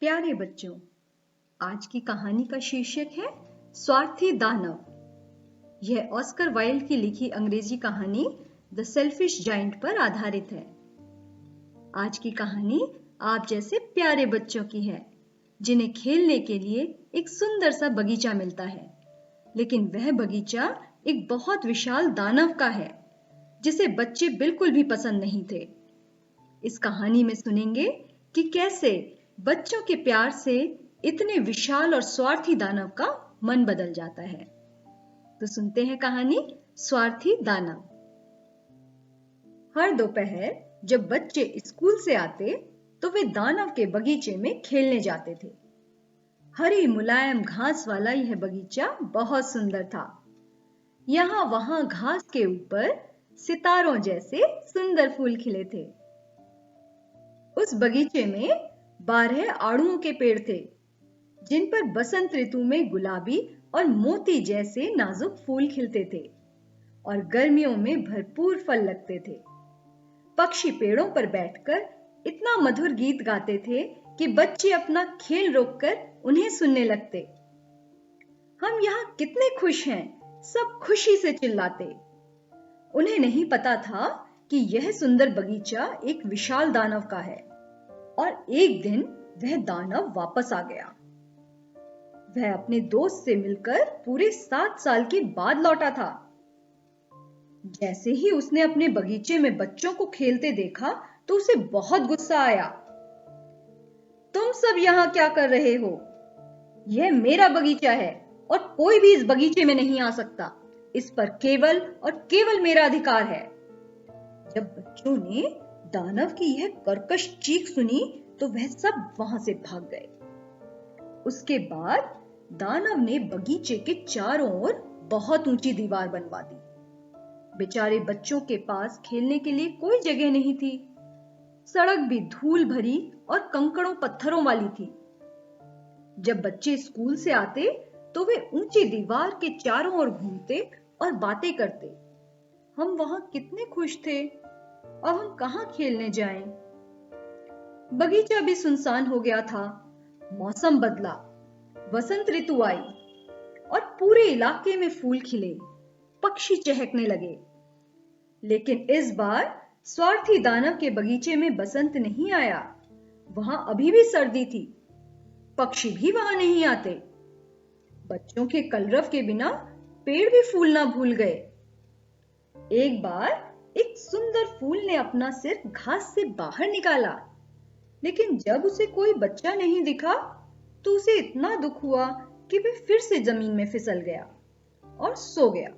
प्यारे बच्चों, आज की कहानी का शीर्षक है स्वार्थी दानव। यह ऑस्कर वाइल्ड की लिखी अंग्रेजी कहानी द सेल्फिश जायंट पर आधारित है। आज की कहानी आप जैसे प्यारे बच्चों की है जिन्हें खेलने के लिए एक सुंदर सा बगीचा मिलता है, लेकिन वह बगीचा एक बहुत विशाल दानव का है जिसे बच्चे बिल्कुल भी पसंद नहीं थे। इस कहानी में सुनेंगे कि कैसे बच्चों के प्यार से इतने विशाल और स्वार्थी दानव का मन बदल जाता है। तो सुनते हैं कहानी स्वार्थी दानव। हर दोपहर जब बच्चे स्कूल से आते तो वे दानव के बगीचे में खेलने जाते थे। हरी मुलायम घास वाला यह बगीचा बहुत सुंदर था। यहाँ वहां घास के ऊपर सितारों जैसे सुंदर फूल खिले थे। उस बगीचे में 12 आड़ुओं के पेड़ थे जिन पर बसंत ऋतु में गुलाबी और मोती जैसे नाजुक फूल खिलते थे और गर्मियों में भरपूर फल लगते थे। पक्षी पेड़ों पर बैठकर इतना मधुर गीत गाते थे कि बच्चे अपना खेल रोककर उन्हें सुनने लगते। हम यहाँ कितने खुश हैं, सब खुशी से चिल्लाते। उन्हें नहीं पता था कि यह सुंदर बगीचा एक विशाल दानव का है और एक दिन वह दानव वापस आ गया। वह अपने दोस्त से मिलकर पूरे 7 साल के बाद लौटा था। जैसे ही उसने अपने बगीचे में बच्चों को खेलते देखा तो उसे बहुत गुस्सा आया। तुम सब यहाँ क्या कर रहे हो? यह मेरा बगीचा है और कोई भी इस बगीचे में नहीं आ सकता। इस पर केवल और केवल मेरा अधिकार है। जब बच्चों ने दानव की यह कर्कश चीख सुनी तो वह सब वहां से भाग गए। उसके बाद दानव ने बगीचे के चारों ओर बहुत ऊंची दीवार बनवा दी। बेचारे बच्चों के पास खेलने के लिए कोई जगह नहीं थी। सड़क भी धूल भरी और कंकड़ों पत्थरों वाली थी। जब बच्चे स्कूल से आते तो वे ऊंची दीवार के चारों ओर घूमते और बातें करते। हम वहां कितने खुश थे, अब हम कहां खेलने जाएं? बगीचा भी सुनसान हो गया था। मौसम बदला, वसंत ऋतु आई और पूरे इलाके में फूल खिले, पक्षी चहकने लगे। लेकिन इस बार स्वार्थी दानव के बगीचे में बसंत नहीं आया। वहां अभी भी सर्दी थी। पक्षी भी वहां नहीं आते। बच्चों के कलरव के बिना पेड़ भी फूलना भूल गए। एक बार एक सुंदर फूल ने अपना सिर घास से बाहर निकाला, लेकिन जब उसे कोई बच्चा नहीं दिखा तो उसे इतना दुख हुआ कि वह फिर से जमीन में फिसल गया और सो गया।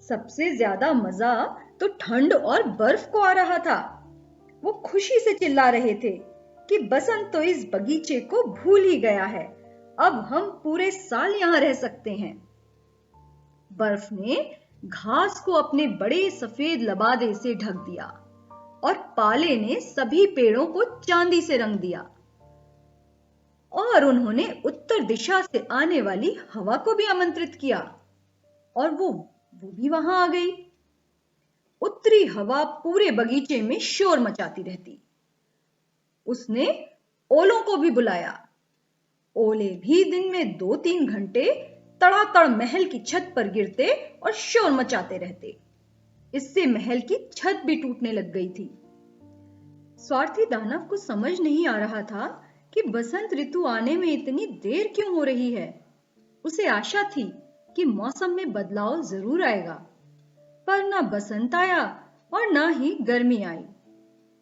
सबसे ज्यादा मजा तो ठंड और बर्फ को आ रहा था। वो खुशी से चिल्ला रहे थे कि बसंत तो इस बगीचे को भूल ही गया है, अब हम पूरे साल यहां रह सकते हैं। बर्फ ने घास को अपने बड़े सफेद लबादे से ढक दिया और पाले ने सभी पेड़ों को चांदी से रंग दिया और उन्होंने उत्तर दिशा से आने वाली हवा को भी आमंत्रित किया और वो भी वहां आ गई। उत्तरी हवा पूरे बगीचे में शोर मचाती रहती। उसने ओलों को भी बुलाया। ओले भी दिन में 2-3 घंटे तड़ातड़ महल की छत पर गिरते और शोर मचाते रहते। इससे महल की छत भी टूटने लग गई थी। स्वार्थी दानव को समझ नहीं आ रहा था कि बसंत ऋतु आने में इतनी देर क्यों हो रही है। उसे आशा थी कि मौसम में बदलाव जरूर आएगा, पर ना बसंत आया और ना ही गर्मी आई।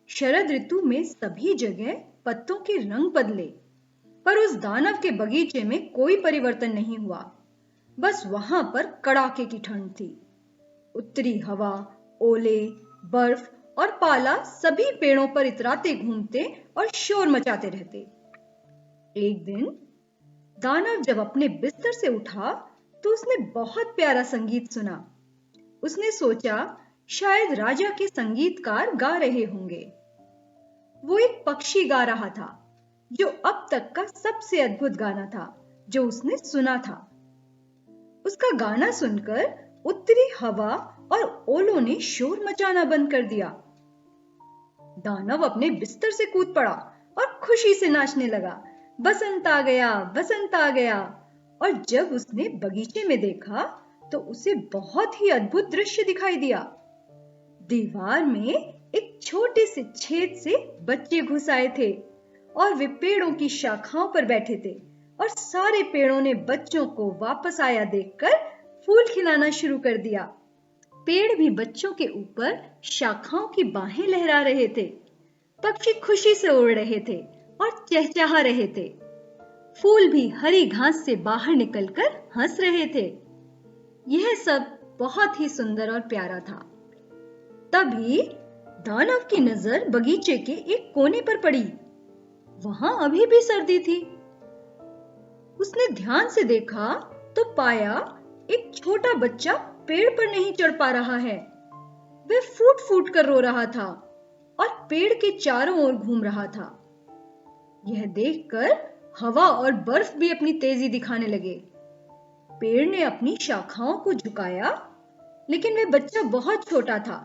शरद ऋतु में सभी जगह पत्तों के रंग बदले, पर उस दानव के बगीचे में कोई परिवर्तन नहीं हुआ। बस वहां पर कड़ाके की ठंड थी। उत्तरी हवा, ओले, बर्फ और पाला सभी पेड़ों पर इतराते घूमते और शोर मचाते रहते। एक दिन दानव जब अपने बिस्तर से उठा तो उसने बहुत प्यारा संगीत सुना। उसने सोचा शायद राजा के संगीतकार गा रहे होंगे। वो एक पक्षी गा रहा था जो अब तक का सबसे अद्भुत गाना था जो उसने सुना था। उसका गाना सुनकर उत्तरी हवा और ओलों ने शोर मचाना बंद कर दिया। दानव अपने बिस्तर से कूद पड़ा और खुशी से नाचने लगा, बसंत आ गया, बसंत आ गया। और जब उसने बगीचे में देखा तो उसे बहुत ही अद्भुत दृश्य दिखाई दिया। दीवार में एक छोटे से छेद से बच्चे घुस आए थे और वे पेड़ों की शाखाओं पर बैठे थे और सारे पेड़ों ने बच्चों को वापस आया देखकर फूल खिलाना शुरू कर दिया। पेड़ भी बच्चों के ऊपर शाखाओं की बाहें लहरा रहे थे। पक्षी खुशी से उड़ रहे थे और चहचहा रहे थे। फूल भी हरी घास से बाहर निकलकर हंस रहे थे। यह सब बहुत ही सुंदर और प्यारा था। तभी दानव की नजर बगीचे के एक कोने पर पड़ी। वहां अभी भी सर्दी थी। उसने ध्यान से देखा तो पाया एक छोटा बच्चा पेड़ पर नहीं चढ़ पा रहा है। वह फूट फूट कर रो रहा था और पेड़ के चारों ओर घूम रहा था। यह देखकर हवा और बर्फ भी अपनी तेजी दिखाने लगे। पेड़ ने अपनी शाखाओं को झुकाया, लेकिन वह बच्चा बहुत छोटा था।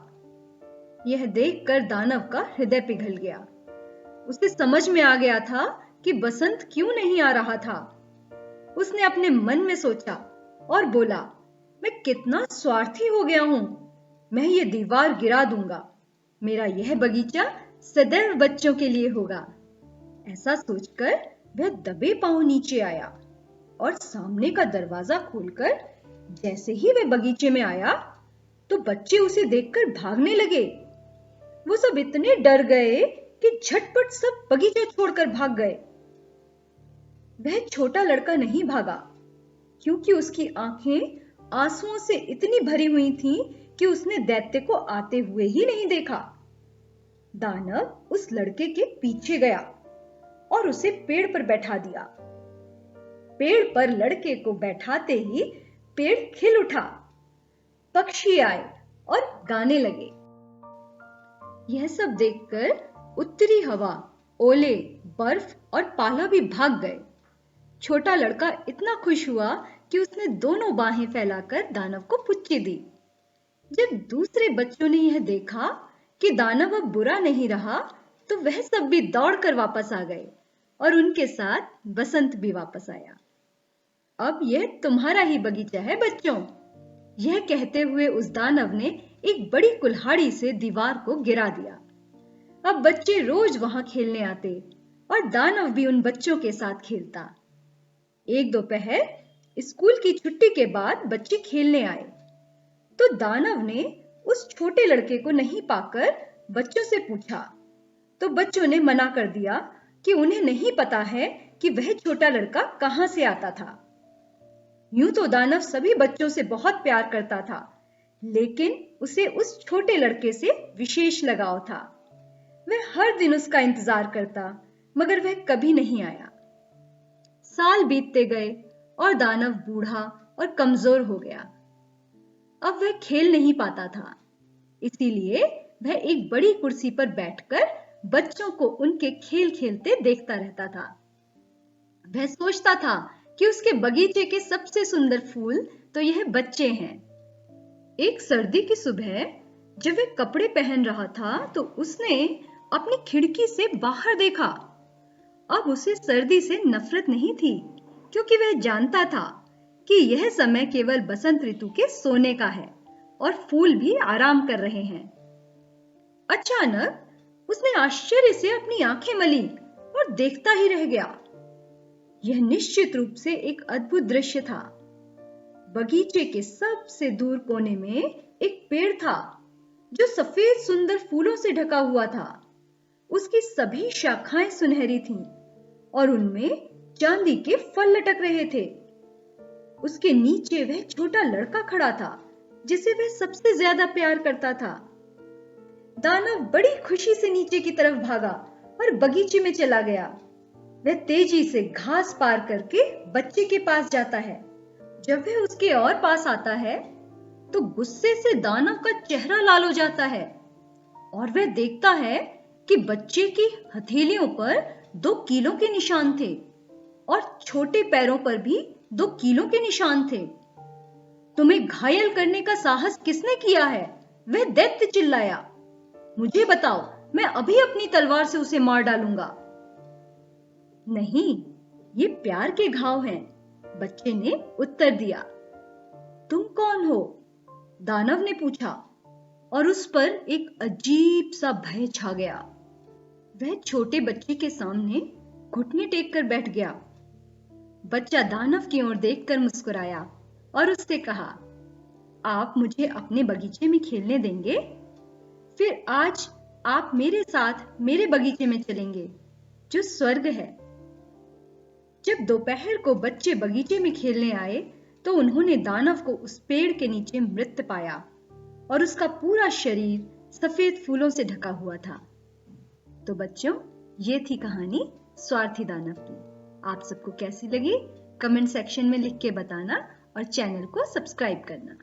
यह देखकर दानव का हृदय पिघल गया। उसे समझ में आ गया था कि बसंत क्यों नहीं आ रहा था। उसने अपने मन में सोचा और बोला, मैं कितना स्वार्थी हो गया हूं। मैं ये दीवार गिरा दूंगा। मेरा यह बगीचा सदैव बच्चों के लिए होगा। ऐसा सोचकर वह दबे पांव नीचे आया और सामने का दरवाजा खोलकर जैसे ही वह बगीचे में आया तो बच्चे उसे देखकर भागने लगे। वो सब इतने डर गए कि झटपट सब बगीचा छोड़कर भाग गए। वह छोटा लड़का नहीं भागा, क्योंकि उसकी आंखें आंसुओं से इतनी भरी हुई थीं कि उसने दैत्य को आते हुए ही नहीं देखा। दानव उस लड़के के पीछे गया और उसे पेड़ पर बैठा दिया। पेड़ पर लड़के को बैठाते ही पेड़ खिल उठा। पक्षी आए और गाने लगे। यह सब देखकर उत्तरी हवा, ओले, बर्फ और पाला भी भाग गए। छोटा लड़का इतना खुश हुआ कि उसने दोनों बाहें फैलाकर दानव को पुच्ची दी। जब दूसरे बच्चों ने यह देखा कि दानव अब बुरा नहीं रहा, तो वह सब भी दौड़कर वापस आ गए और उनके साथ बसंत भी वापस आया। अब यह तुम्हारा ही बगीचा है बच्चों। यह कहते हुए उस दानव ने एक बड़ी कुल्हाड़ी से दीवार को गिरा दिया। अब बच्चे रोज वहां खेलने आते और दानव भी उन बच्चों के साथ खेलता। एक दोपहर स्कूल की छुट्टी के बाद बच्चे खेलने आए तो दानव ने उस छोटे लड़के को नहीं पाकर बच्चों से पूछा, तो बच्चों ने मना कर दिया कि उन्हें नहीं पता है कि वह छोटा लड़का कहां से आता था। यूं तो दानव सभी बच्चों से बहुत प्यार करता था, लेकिन उसे उस छोटे लड़के से विशेष लगाव था। वह हर दिन उसका इंतजार करता, मगर वह कभी नहीं आया। साल बीतते गए और दानव बूढ़ा और कमजोर हो गया। अब वह खेल नहीं पाता था, इसीलिए वह एक बड़ी कुर्सी पर बैठकर बच्चों को उनके खेल खेलते देखता रहता था। वह सोचता था कि उसके बगीचे के सबसे सुंदर फूल तो यह बच्चे हैं। एक सर्दी की सुबह जब वह कपड़े पहन रहा था तो उसने अपनी खिड़की से बाहर देखा। अब उसे सर्दी से नफरत नहीं थी, क्योंकि वह जानता था कि यह समय केवल बसंत ऋतु के सोने का है और फूल भी आराम कर रहे हैं। अचानक उसने आश्चर्य से अपनी आंखें मली और देखता ही रह गया। यह निश्चित रूप से एक अद्भुत दृश्य था। बगीचे के सबसे दूर कोने में एक पेड़ था जो सफेद सुंदर फूलों से ढका हुआ था। उसकी सभी शाखाएं सुनहरी थीं और उनमें चांदी के फल लटक रहे थे। उसके नीचे वह छोटा लड़का खड़ा था जिसे वह सबसे ज्यादा प्यार करता था। दानव बड़ी खुशी से नीचे की तरफ भागा और बगीचे में चला गया। वह तेजी से घास पार करके बच्चे के पास जाता है। जब वह उसके और पास आता है तो गुस्से से दानव का चेहरा लाल हो जाता है और वह देखता है कि बच्चे की हथेलियों पर 2 कीलों के निशान थे और छोटे पैरों पर भी 2 कीलों के निशान थे। तुम्हें घायल करने का साहस किसने किया है? वह दैत्य चिल्लाया। मुझे बताओ, मैं अभी अपनी तलवार से उसे मार डालूंगा। नहीं, ये प्यार के घाव हैं, बच्चे ने उत्तर दिया। तुम कौन हो? दानव ने पूछा और उस पर एक अजीब सा भय छा गया। वह छोटे बच्चे के सामने घुटने टेक कर बैठ गया। बच्चा दानव की ओर देखकर मुस्कुराया और उससे कहा, आप मुझे अपने बगीचे में खेलने देंगे? फिर आज आप मेरे साथ मेरे बगीचे में चलेंगे, जो स्वर्ग है। जब दोपहर को बच्चे बगीचे में खेलने आए तो उन्होंने दानव को उस पेड़ के नीचे मृत पाया और उसका पूरा शरीर सफेद फूलों से ढका हुआ था। तो बच्चों, ये थी कहानी स्वार्थी दानव की। आप सबको कैसी लगी? कमेंट सेक्शन में लिख के बताना और चैनल को सब्सक्राइब करना।